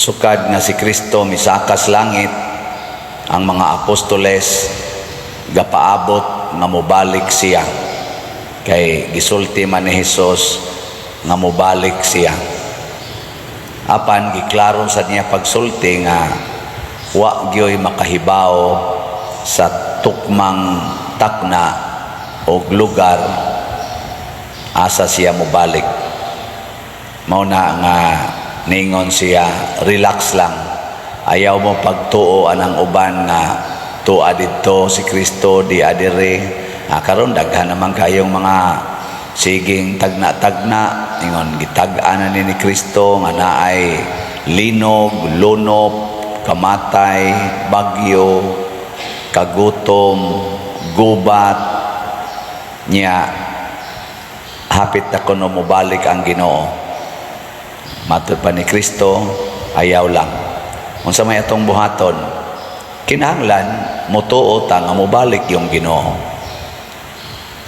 sukad nga si Kristo misakas langit, ang mga apostoles gapaabot nga mobalik siya. Kay gisulti man ni Hesus nga mobalik siya. Apan giklaro sa niya pagsulti nga wa gyoy makahibaw sa tukmang takna o lugar asa siya mobalik. Mao na nga ningon siya, relax lang. Ayaw mo pagtuo anang uban nga tuwa dito si Kristo di adire. Karon daghan naman kayong mga siging tagna-tagna ingon gitag-anan ni Kristo nga naay linog, lunop, kamatay, bagyo, kagutom, gubat niya. Hapit na kuno mobalik ang Ginoo. Matud pa ni Kristo, ayaw lang. Unsa may atong buhaton, kinahanglan motuo ta nga mobalik yung Ginoo.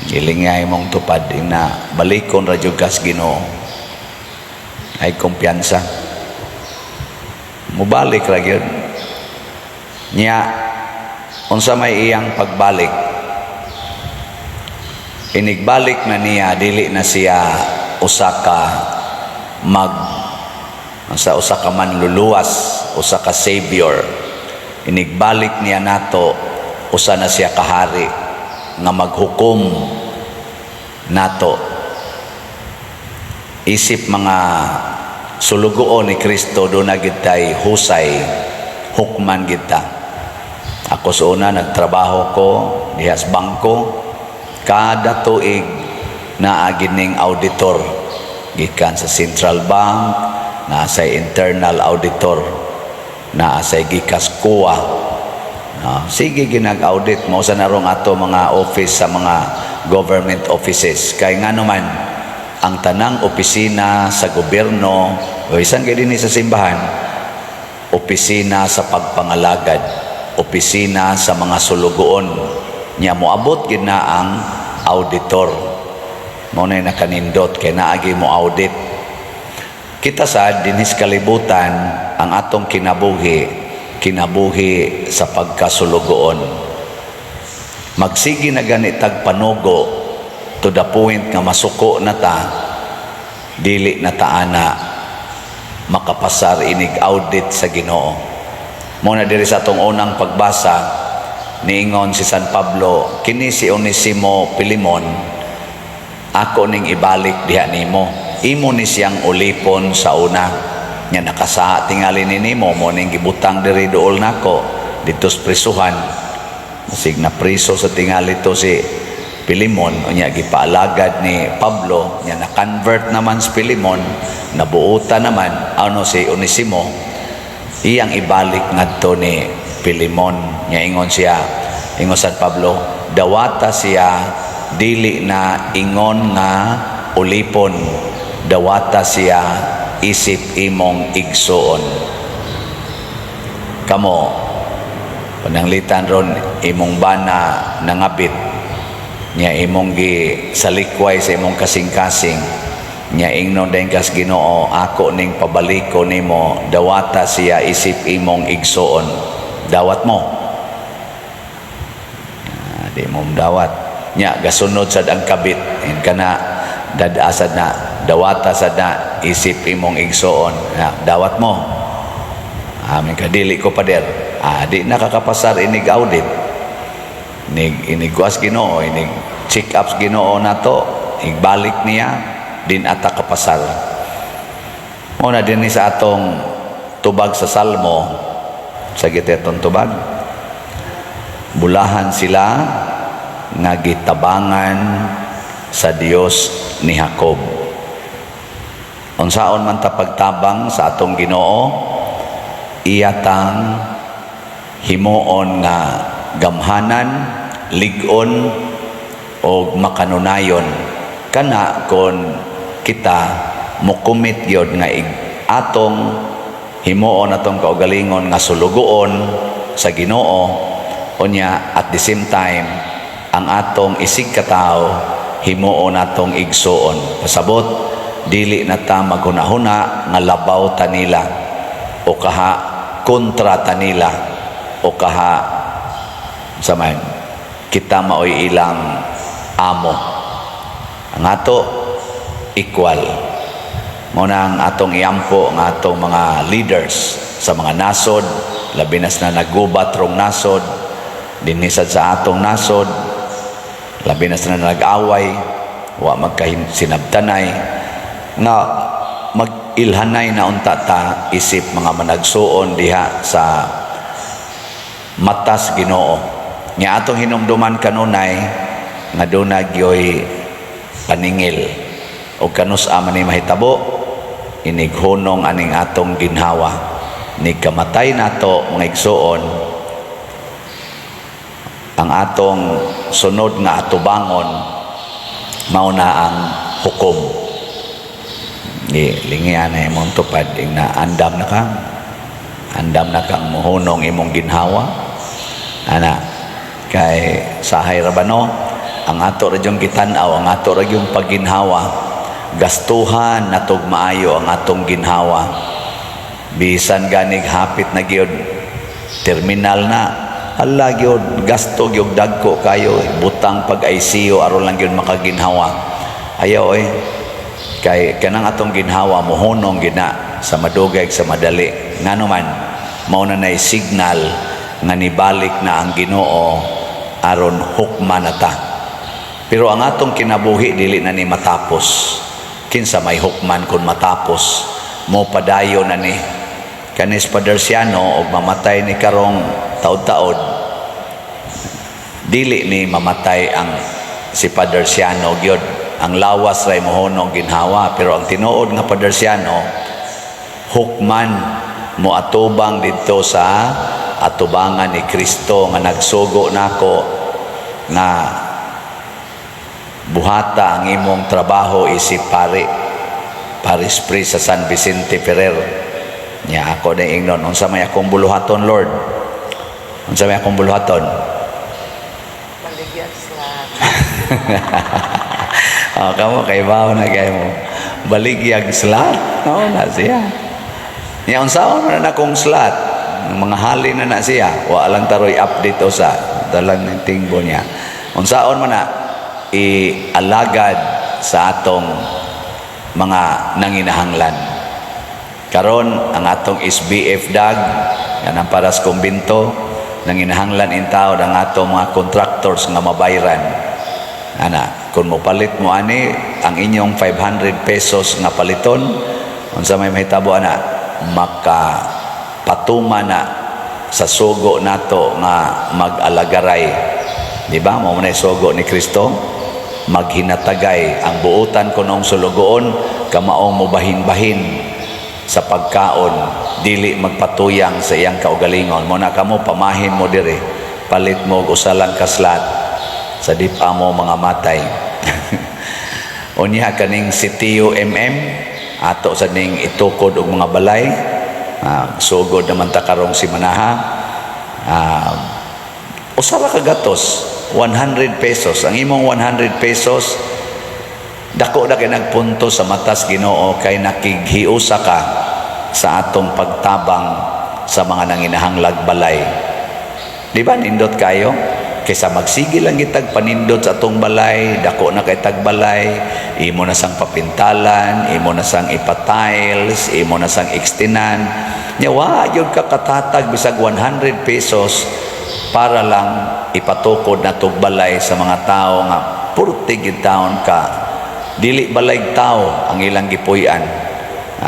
Gilingay mong tupad na balikon ra jud kas Ginoo. Ay kumpiyansa. Mobalik ra gyud. Nya unsa may iyang pagbalik? Inigbalik na niya, dili na siya usa ka manluluwas, usa ka savior. Inigbalik niya nato, usa na siya kahari nga maghukom nato. Isip mga sulugoon ni Kristo do na gid tay husay, hukman gid ta. Ako sa una nagtrabaho ko dihas bangko. Kada tuig na agining auditor gikan sa Central Bank, na sa internal auditor, na sa gikas kuwa. Sige ginag-audit mo sa narong ato mga office sa mga government offices. Kay nga naman ang tanang opisina sa gobyerno o isan kay dinhi sa simbahan, opisina sa pagpangalagad, opisina sa mga sulugoon. Nya moabot gid na ang auditor. Mao na nakanindot kay naagi mo audit. Kita sad dinhis kalibutan ang atong kinabuhi sa pagkasulugoon. Magsigi na gani tag panugo to the point nga masuko na ta, dili na taana makapasar inig audit sa Ginoo. Mao na diri sa atong unang pagbasa, niingon si San Pablo, kini si Onesimo Pilimon, ako ning ibalik diha nimo. Imo ni siyang ulipon sa una. Nya nakasaha tingali ni nimo mo ning gibutang diri duol nako dito sa prisuhan. Masig na priso sa tingali to si Pilimon, unya gipaalagad ni Pablo, nya na-convert naman si Pilimon, nabuuta naman ano si Onesimo, iyang ibalik ngadto ni Pilimon. Nya ingon San Pablo, dawata siya dili na ingon nga ulipon, dawata siya isip imong igsuon. Kamo pananglitan ron imong bana nangabit, nya imong gi salikway sa imong kasing-kasing, nya ingnon den kas Ginoo, ako ning pabaliko nimo, dawata siya isip imong igsuon. Dawat mo. Di mo dawat. Nya gasunod sad ang kabit. Kana dadasad na, dawata sad na isip imong igsuon. Dawat mo. Amin kadili ko pader. Di nakakapasar inig audit. Inig kuas Ginoo, inig check ups Ginoo nato, igbalik niya din ata kapasar. Muna din sa atong tubag sa Salmo, sa gitetong tubag, bulahan sila nga gitabangan sa Dios ni Jacob. Unsaon man ta pagtabang sa atong Ginoo, iyatang himuon nga gamhanan, lig-on o makanunayon. Kana kon kita mokumit gyud nga atong himuon atong kaugalingon nga sulugoon sa Ginoo, unya at the same time ang atong isig katao himuon atong igsuon. Pasabot dili na ta maghuna-huna nga labaw ta nila. o kaha kontrata nila o kaha saman kita maoy ilang amo. Ang ato equal. Muna ang atong iampo ang atong mga leaders sa mga nasod, labi na naggubat rong nasod, dinisad sa atong nasod, labi na nag-away, wa magkasinabtanay, nga mag-ilhanay na unta ta isip mga managsuon diha sa matas Ginoo. Nga atong hinumduman kanunay nga doon nagyoy paningil o kanus aman ni mahitabo inighunong aning atong ginhawa ni kamatay nato mga igsuon ang atong sunod nga atubangon mauna ang hukom. Lingian na imong tupad na andam na kang muhunong imong ginhawa ana kay sahay rabano ang ato ra jung gitan-aw, ang ato ra yung pagginhawa, gastuhan natog maayo ang atong ginhawa. Bisan ganig hapit na gyud terminal na, hala gyud gasto gyud dagko kayo, butang pag ICU aron lang gyud makaginhawa. Ayaw kay kanang atong ginhawa mohunong gina sa madugay sa madali. Ngano man mao na nay signal nga nibalik na ang Ginoo aron hukman na ta. Pero ang atong kinabuhi dili na ni matapos. Kinsa may hukman kung matapos mo padayon na ni kanis Padersiano og mamatay ni karong taud-taud. Dili ni mamatay ang si Padersiano gyud. Ang lawas ray mohonong ginhawa, pero ang tinuod nga Padersiano hukman mo atubang didto sa atubangan ni Kristo nga nagsugo nako na buhata ang imong trabaho isip Parish priest sa San Vicente Ferrer. Nya ako na ingnon unsa may akong buluhaton, Lord? Unsa may akong buluhaton? Baligyan slat. Kamo kay bawo na kay mo. Baligyag slat. No, na siya. Nya unsaon man na akong slat? Mga hali na siya. Wa lang taroy update usa. Dalang ng tingbo niya. Unsaon man na ialagad sa atong mga nanginahanglan. Karon ang atong SBF dag yan ang paras kumbinto nanginahanglan in taon ang atong mga contractors nga mabayran. Ana, kung mopalit mo ani ang inyong 500 pesos nga paliton, unsa may mahitabo ana, makapatuma na sa sugo nato nga mag-alagaray. Di ba? Mao man sugo ni Kristo. Maghinatagay ang buutan ko noong sulugoon kamaong mubahin-bahin sa pagkaon, dili magpatuyang sa iyang kaugalingon. Muna kamo pamahin mo dire, palit mo usalang kaslat sa dipa mo mga matay. Unya kaning sitiyo ato sa ning itukod og mga balay, sugod naman ta karong simanaha. Usara ka gatos 100 pesos. Ang imong 100 pesos dako na kay nagpunto sa matas Ginoo kay nakighiusa ka sa atong pagtabang sa mga nanginahanglag balay. Di ba nindot kayo? Kaysa magsige lang gitag panindot sa atong balay, dako na kay tagbalay, imo na sang papintalan, imo na sang ipatiles, imo na sang extinan. Nyawa yun ka katatag bisag 100 pesos para lang ipatukod na tugbalay sa mga tao nga purtig taon ka dili balay tao ang ilang gipuy-an.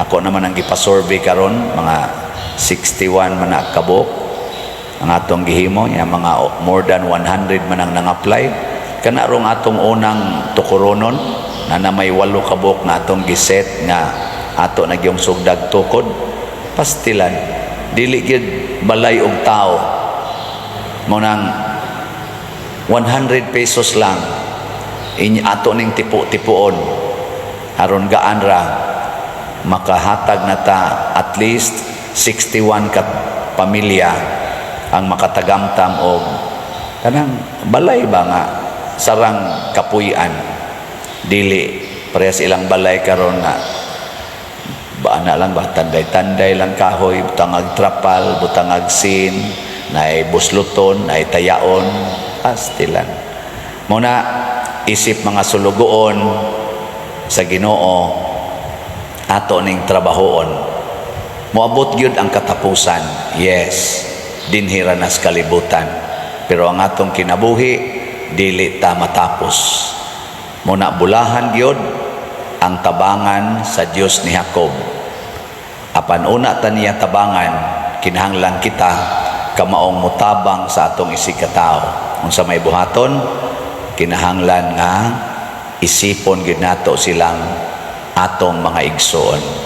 Ako naman ang gipasurvey karon mga 61 man na kabok ang atong gihimo nya mga more than 100 man ang nang-apply kana rong atong unang tukuronon na may 8 kabok na atong giset nga ato na gyung sugdag tukod pastilan dili gyud balay og tao mo nang 100 pesos lang ato ning tipu-tipuon aron gaan ra makahatag na ta at least 61 ka pamilya ang makatagamtam og kanang balay ba nga sarang kapuy-an. Dili parehas ilang balay karon nga Baana lang ba, tanday-tanday lang kahoy, butangag trapal, butangag sin, naay busluton, naay tayaon, pastilan. Muna, isip mga sulugoon sa Ginoo, ato ning trabahoon. Moabot gyud ang katapusan, yes, dinhira nas kalibutan. Pero ang atong kinabuhi, dili ta matapos. Muna bulahan gyud ang tabangan sa Dios ni Jacob. Apan una ta niya tabangan, kinahanglan kita kamaong mutabang sa atong isikataw. Unsa may buhaton, kinahanglan nga isipon gyud nato silang atong mga igsoon.